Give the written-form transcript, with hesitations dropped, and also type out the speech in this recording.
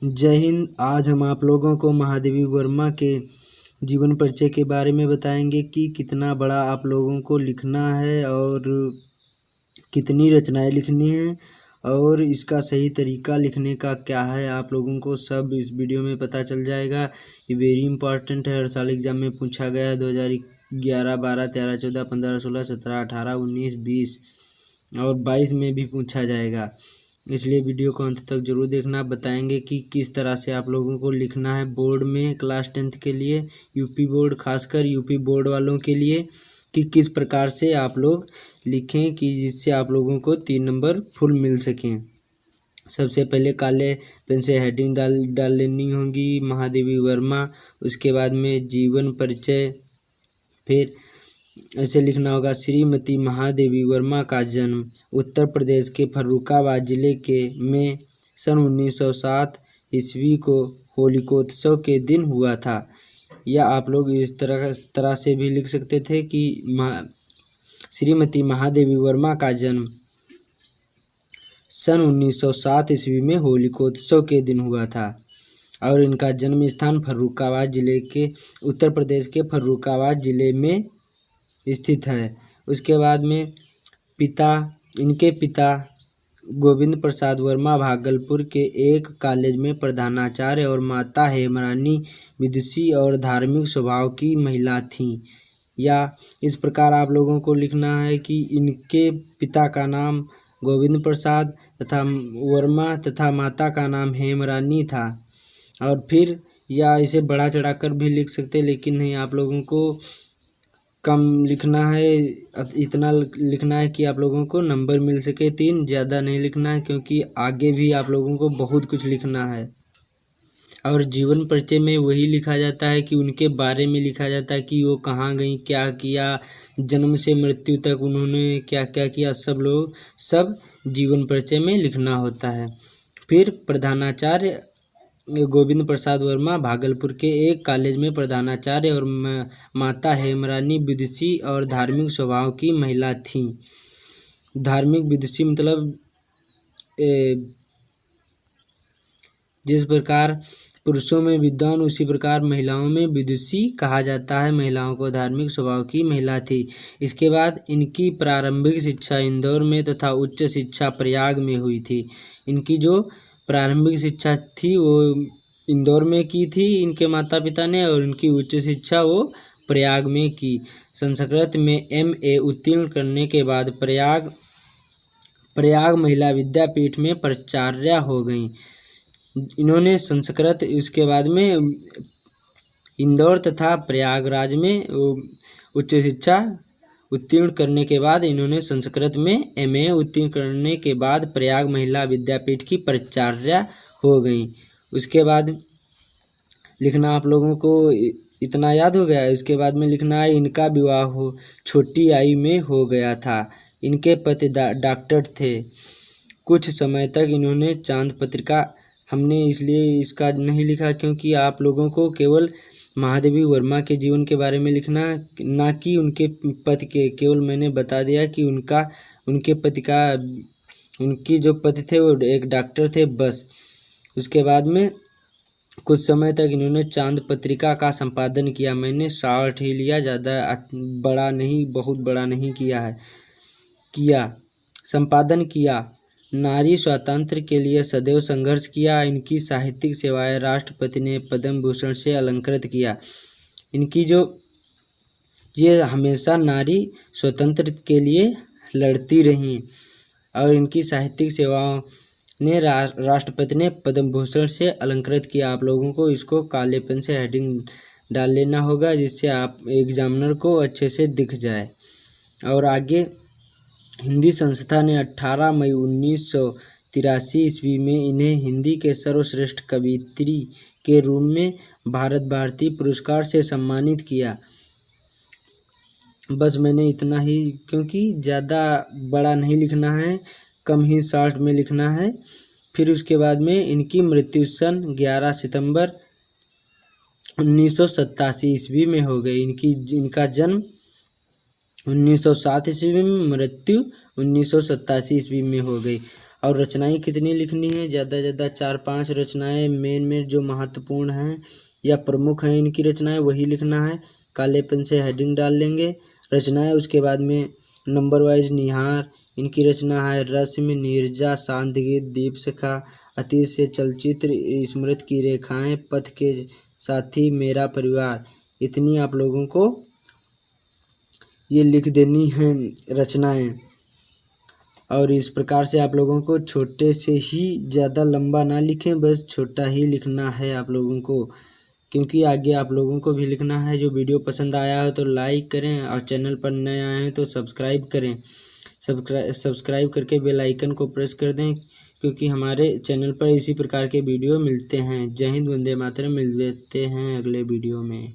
जय हिंद। आज हम आप लोगों को महादेवी वर्मा के जीवन परिचय के बारे में बताएंगे कि कितना बड़ा आप लोगों को लिखना है और कितनी रचनाएं लिखनी हैं और इसका सही तरीका लिखने का क्या है, आप लोगों को सब इस वीडियो में पता चल जाएगा। ये वेरी इंपॉर्टेंट है, हर साल एग्जाम में पूछा गया है। 2011, 12, 13, 14, 15, 16, 17, 18, 19, 20 और 22 में भी पूछा जाएगा, इसलिए वीडियो को अंत तक जरूर देखना। बताएंगे कि किस तरह से आप लोगों को लिखना है बोर्ड में, क्लास 10th के लिए, यूपी बोर्ड, खासकर यूपी बोर्ड वालों के लिए, कि किस प्रकार से आप लोग लिखें कि जिससे आप लोगों को 3 नंबर फुल मिल सकें। सबसे पहले काले पेन से हेडिंग डाल लेनी होगी, महादेवी वर्मा। उसके बाद में जीवन परिचय, फिर ऐसे लिखना होगा, श्रीमती महादेवी वर्मा का जन्म उत्तर प्रदेश के फर्रुखाबाद जिले के में सन 1907 ईस्वी को होलिकोत्सव के दिन हुआ था। या आप लोग इस तरह से भी लिख सकते थे कि श्रीमती महादेवी वर्मा का जन्म सन 1907 ईस्वी में होलिकोत्सव के दिन हुआ था और इनका जन्म स्थान फर्रुखाबाद जिले के, उत्तर प्रदेश के फर्रुखाबाद जिले में स्थित है। उसके बाद में इनके पिता गोविंद प्रसाद वर्मा भागलपुर के एक कॉलेज में प्रधानाचार्य और माता हेमरानी विदुषी और धार्मिक स्वभाव की महिला थीं। या इस प्रकार आप लोगों को लिखना है कि इनके पिता का नाम गोविंद प्रसाद तथा वर्मा तथा माता का नाम हेमरानी था। और फिर या इसे बढ़ा चढ़ाकर भी लिख सकते, लेकिन नहीं, आप लोगों को कम लिखना है, इतना लिखना है कि आप लोगों को नंबर मिल सके 3, ज़्यादा नहीं लिखना है क्योंकि आगे भी आप लोगों को बहुत कुछ लिखना है। और जीवन परिचय में वही लिखा जाता है कि उनके बारे में लिखा जाता है कि वो कहाँ गई, क्या किया, जन्म से मृत्यु तक उन्होंने क्या क्या किया, सब जीवन परिचय में लिखना होता है। फिर प्रधानाचार्य गोविंद प्रसाद वर्मा भागलपुर के एक कॉलेज में प्रधानाचार्य और माता हेमरानी विदुषी और धार्मिक स्वभाव की महिला थीं। धार्मिक विदुषी मतलब जिस प्रकार पुरुषों में विद्वान उसी प्रकार महिलाओं में विदुषी कहा जाता है। महिलाओं को धार्मिक स्वभाव की महिला थी। इसके बाद इनकी प्रारंभिक शिक्षा इंदौर में तथा उच्च शिक्षा प्रयाग में हुई थी। इनकी जो प्रारंभिक शिक्षा थी वो इंदौर में की थी इनके माता पिता ने, और इनकी उच्च शिक्षा वो प्रयाग में की। संस्कृत में MA उत्तीर्ण करने के बाद प्रयाग महिला विद्यापीठ में प्राचार्य हो गईं। इन्होंने संस्कृत, उसके बाद में इंदौर तथा प्रयागराज में उच्च शिक्षा उत्तीर्ण करने के बाद इन्होंने संस्कृत में MA उत्तीर्ण करने के बाद प्रयाग महिला विद्यापीठ की प्राचार्य हो गई। उसके बाद लिखना आप लोगों को इतना याद हो गया। उसके बाद में लिखना है, इनका विवाह छोटी आयु में हो गया था। इनके पति डॉक्टर थे। कुछ समय तक इन्होंने चांद पत्रिका, हमने इसलिए इसका नहीं लिखा क्योंकि आप लोगों को केवल महादेवी वर्मा के जीवन के बारे में लिखना, ना कि उनके पति के। केवल मैंने बता दिया कि उनकी जो पति थे वो एक डॉक्टर थे, बस। उसके बाद में कुछ समय तक इन्होंने चांद पत्रिका का संपादन किया। मैंने शॉर्ट ही लिया, ज़्यादा बड़ा नहीं, बहुत बड़ा नहीं संपादन किया। नारी स्वातंत्र्य के लिए सदैव संघर्ष किया। इनकी साहित्यिक सेवाएं राष्ट्रपति ने पद्म भूषण से अलंकृत किया। ये हमेशा नारी स्वतंत्र के लिए लड़ती रहीं और इनकी साहित्यिक सेवाओं ने राष्ट्रपति ने पद्म भूषण से अलंकृत किया। आप लोगों को इसको काले पेन से हेडिंग डाल लेना होगा जिससे आप एग्जामिनर को अच्छे से दिख जाए। और आगे, हिंदी संस्था ने 18 मई 1983 ईस्वी में इन्हें हिंदी के सर्वश्रेष्ठ कवयित्री के रूप में भारत भारती पुरस्कार से सम्मानित किया। बस मैंने इतना ही, क्योंकि ज़्यादा बड़ा नहीं लिखना है, कम ही शॉर्ट में लिखना है। फिर उसके बाद में इनकी मृत्यु सन 11 सितंबर 1987 ईस्वी में हो गई। इनका जन्म 1907 ईस्वी में, मृत्यु 1987 ईस्वी में हो गई। और रचनाएं कितनी लिखनी है, ज़्यादा से ज़्यादा 4-5 रचनाएं मेन जो महत्वपूर्ण हैं या प्रमुख हैं इनकी रचनाएं वही लिखना है। काले पेन से हेडिंग डाल लेंगे रचनाएं। उसके बाद में नंबर वाइज निहार, इनकी रचना है रस्म, नीरजा, शांत गीत, दीपशिखा, अतीत से चलचित्र, स्मृति की रेखाएं, पथ के साथी, मेरा परिवार। इतनी आप लोगों को ये लिख देनी है रचनाएं। और इस प्रकार से आप लोगों को छोटे से ही, ज़्यादा लंबा ना लिखें, बस छोटा ही लिखना है आप लोगों को, क्योंकि आगे आप लोगों को भी लिखना है। जो वीडियो पसंद आया हो तो लाइक करें और चैनल पर नए आए हैं तो सब्सक्राइब करें। सब्सक्राइब करके बेल आइकन को प्रेस कर दें, क्योंकि हमारे चैनल पर इसी प्रकार के वीडियो मिलते हैं। जय हिंद, वंदे मातरम। मिलते हैं अगले वीडियो में।